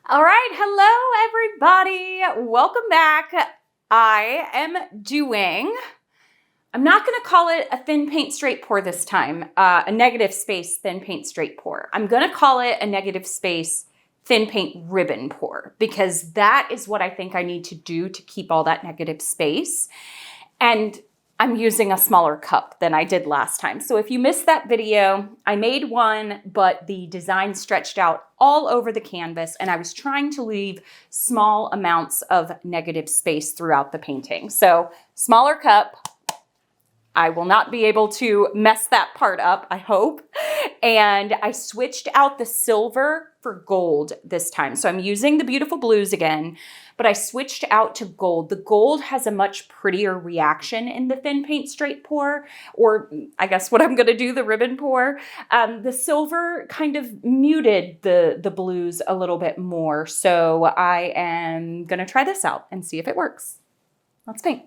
All right, hello everybody. Welcome back. I am doing, I'm not going to call it a thin paint straight pour this time, a negative space thin paint straight pour. I'm going to call it a negative space thin paint ribbon pour because that is what I think I need to do to keep all that negative space. And I'm using a smaller cup than I did last time. So if you missed that video, I made one, but the design stretched out all over the canvas and I was trying to leave small amounts of negative space throughout the painting. So smaller cup. I will not be able to mess that part up, I hope. And I switched out the silver for gold this time. So I'm using the beautiful blues again, but I switched out to gold. The gold has a much prettier reaction in the thin paint straight pour, or I guess what I'm gonna do, the ribbon pour. The silver kind of muted the blues a little bit more. So I am gonna try this out and see if it works. Let's paint.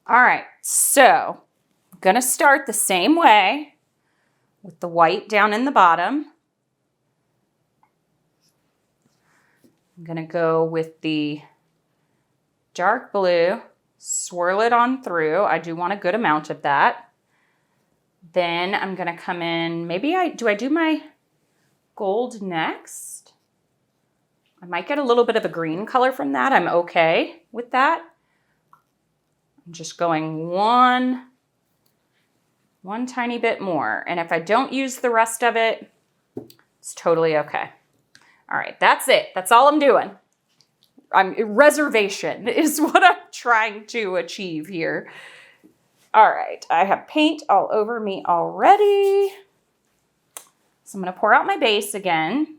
All right, so I'm gonna start the same way with the white down in the bottom. I'm gonna go with the dark blue, swirl it on through. I do want a good amount of that. Then I'm gonna come in, maybe do I do my gold next? I might get a little bit of a green color from that. I'm okay with that. I'm just going one tiny bit more. And if I don't use the rest of it, it's totally okay. All right, that's it. That's all I'm doing. Reservation is what I'm trying to achieve here. All right, I have paint all over me already. So I'm gonna pour out my base again.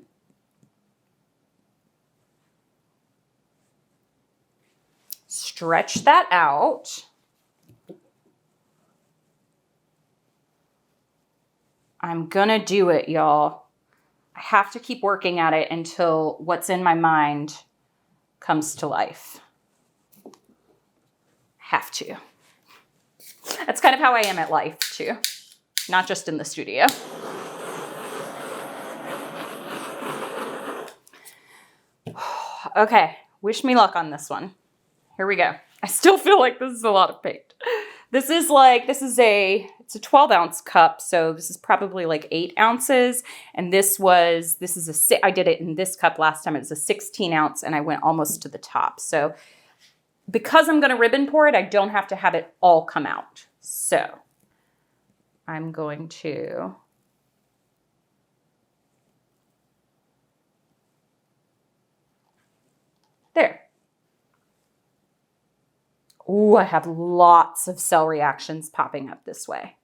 Stretch that out. I'm gonna do it, y'all. I have to keep working at it until what's in my mind comes to life. Have to. That's kind of how I am at life too, not just in the studio. Okay, wish me luck on this one. Here we go. I still feel like this is a lot of paint. It's a 12 ounce cup. So this is probably like 8 ounces. And I did it in this cup last time. It was a 16 ounce and I went almost to the top. So because I'm going to ribbon pour it, I don't have to have it all come out. So I'm going to there. Ooh, I have lots of cell reactions popping up this way.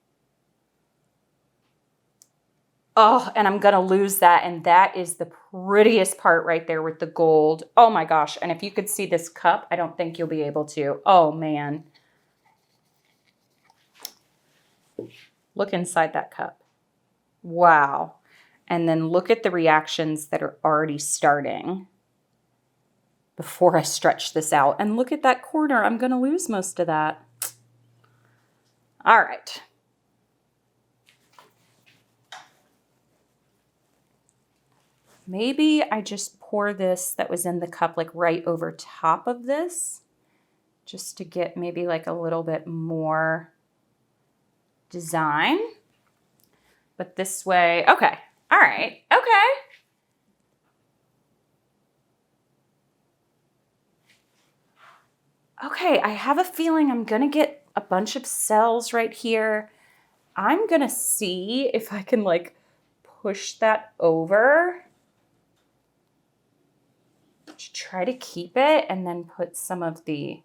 Oh, and I'm gonna lose that. And that is the prettiest part right there with the gold. Oh my gosh. And if you could see this cup, I don't think you'll be able to. Oh man. Look inside that cup. Wow. And then look at the reactions that are already starting before I stretch this out. And look at that corner. I'm going to lose most of that. All right. Maybe I just pour this that was in the cup like right over top of this just to get maybe like a little bit more design. But this way, okay. All right. Okay. Okay, I have a feeling I'm gonna get a bunch of cells right here. I'm gonna see if I can like push that over to try to keep it and then put some of the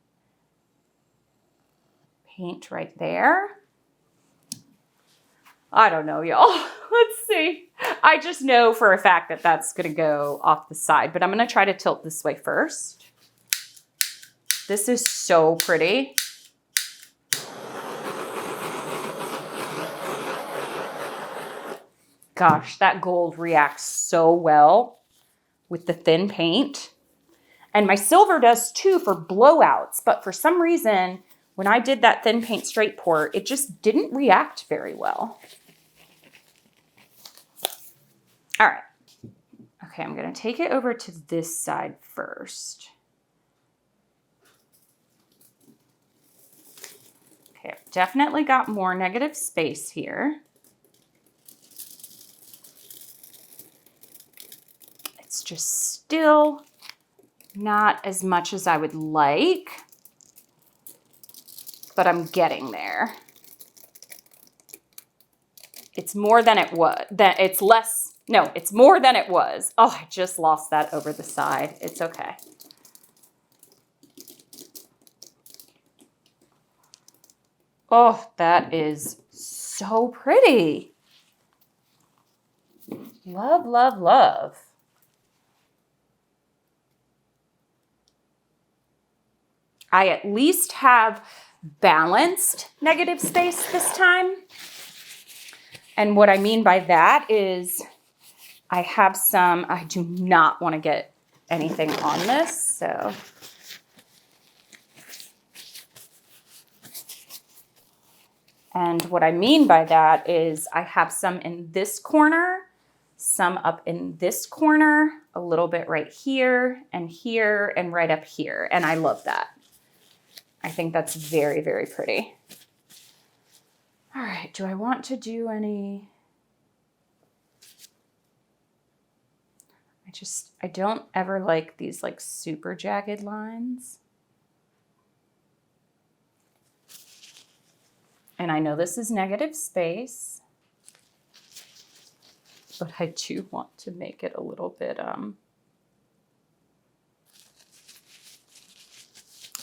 paint right there. I don't know, y'all. Let's see. I just know for a fact that that's gonna go off the side, but I'm gonna try to tilt this way first. This is so pretty. Gosh, that gold reacts so well with the thin paint. And my silver does too for blowouts, but for some reason, when I did that thin paint straight pour, it just didn't react very well. All right. Okay, I'm going to take it over to this side first. Okay, I've definitely got more negative space here. It's just still not as much as I would like, but I'm getting there. It's more than it was. It's less. No, it's more than it was. Oh, I just lost that over the side. It's okay. Oh, that is so pretty. Love, love, love. I at least have balanced negative space this time. And what I mean by that is I have some, I do not want to get anything on this, so. And what I mean by that is I have some in this corner, some up in this corner, a little bit right here and right up here. And I love that. I think that's very, very pretty. All right, do I want to do any? I don't ever like these like super jagged lines. And I know this is negative space, but I do want to make it a little bit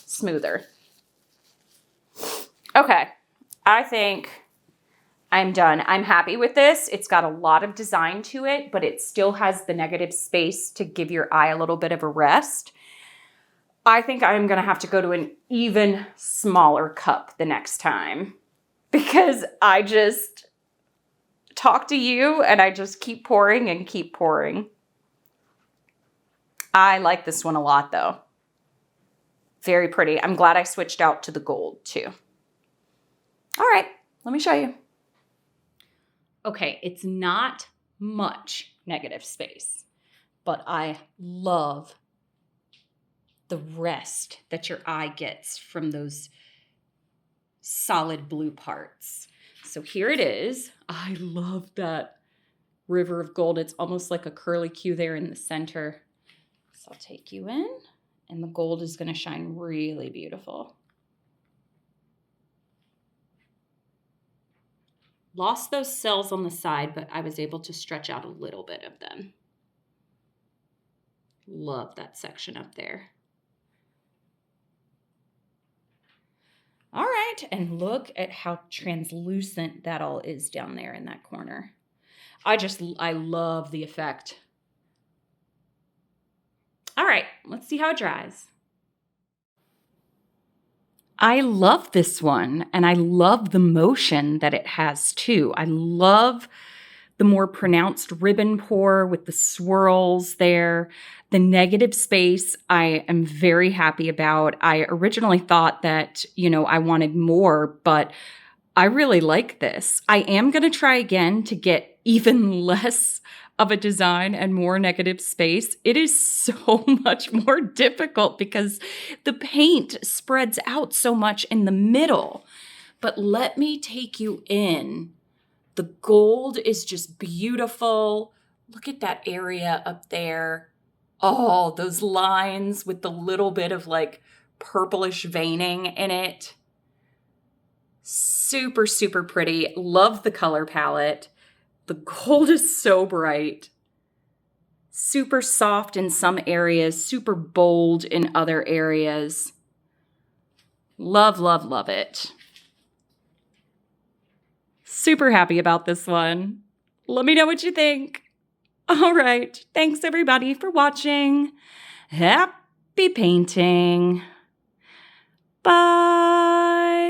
smoother. Okay, I think I'm done. I'm happy with this. It's got a lot of design to it, but it still has the negative space to give your eye a little bit of a rest. I think I'm gonna have to go to an even smaller cup the next time because I just talk to you and I just keep pouring and keep pouring. I like this one a lot though. Very pretty. I'm glad I switched out to the gold too. All right, let me show you. Okay, it's not much negative space, but I love the rest that your eye gets from those solid blue parts. So here it is. I love that river of gold. It's almost like a curlicue there in the center. So I'll take you in, and the gold is going to shine really beautiful. Lost those cells on the side, but I was able to stretch out a little bit of them. Love that section up there. All right, and look at how translucent that all is down there in that corner. I love the effect. All right, let's see how it dries. I love this one, and I love the motion that it has too. I love the more pronounced ribbon pour with the swirls there. The negative space I am very happy about. I originally thought that, I wanted more, but I really like this. I am going to try again to get even less of a design and more negative space. It is so much more difficult because the paint spreads out so much in the middle. But let me take you in. The gold is just beautiful. Look at that area up there. Oh, those lines with the little bit of like purplish veining in it. Super, super pretty. Love the color palette. The gold is so bright. Super soft in some areas, super bold in other areas. Love, love, love it. Super happy about this one. Let me know what you think. All right. Thanks everybody for watching. Happy painting. Bye.